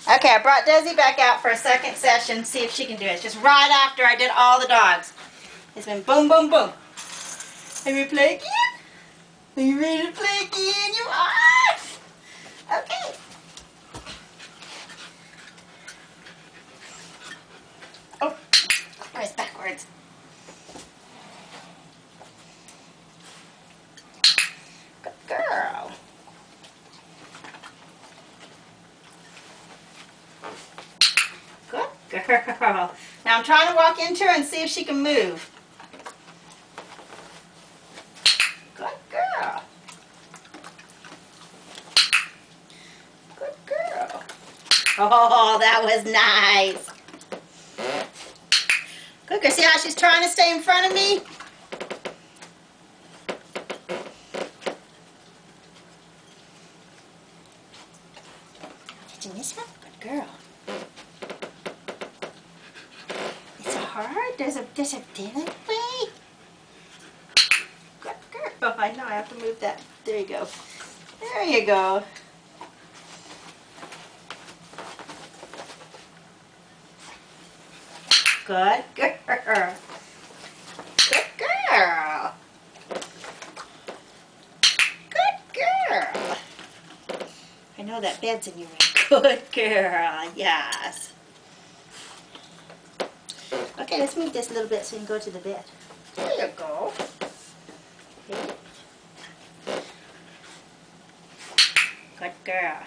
Okay, I brought Desi back out for a second session, see if she can do it. It's just right after I did all the dogs. It's been boom, boom, boom. Are you ready to play again? Are you ready to play again? You are? Okay. Oh, press backwards. Good girl. Good girl. Now I'm trying to walk into her and see if she can move. Good girl. Good girl. Oh, that was nice. Good girl. See how she's trying to stay in front of me? Catching this one? Good girl. It's hard. There's a different way. Good girl. I know I have to move that. There you go. There you go. Good girl. Good girl. Good girl. I know that bed's in your room. Good girl. Yes. Okay, let's move this a little bit so you can go to the bed. There you go. Okay. Good girl.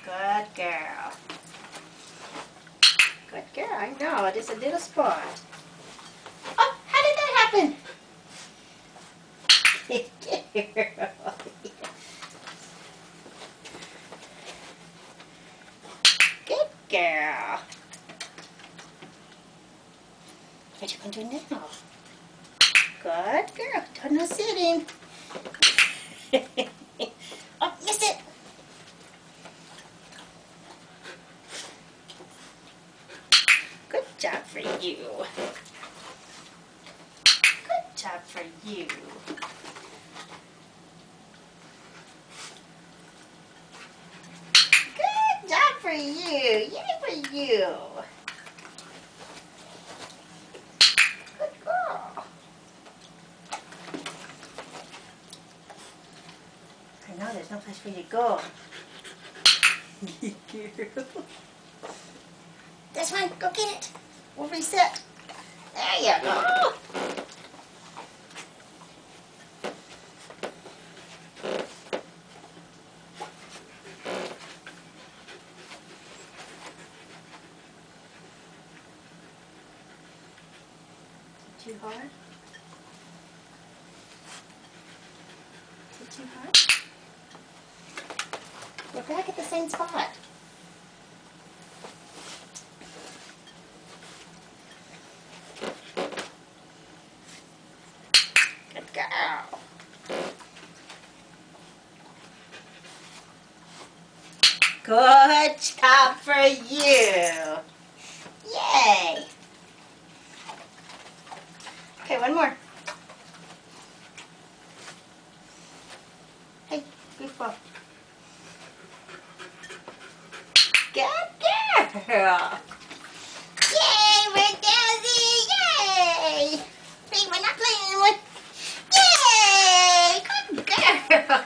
Good girl. Good girl. I know, just a little spot. Oh, how did that happen? Good girl. Good girl. What you gonna do now? Good girl. Don't no sitting. Oh, missed it. Good job for you. Good job for you. Good job for you. Yay for you. Good girl. I know there's no place for you to go. This one, go get it. We'll reset. There you go. Too hard? Is it too hard? We're back at the same spot. Good girl. Good job for you. Yay. Okay, one more. Hey, goofball. Good girl. Yay, we're Desi. Yay. Hey, we're not playing anymore. Yay. Good girl.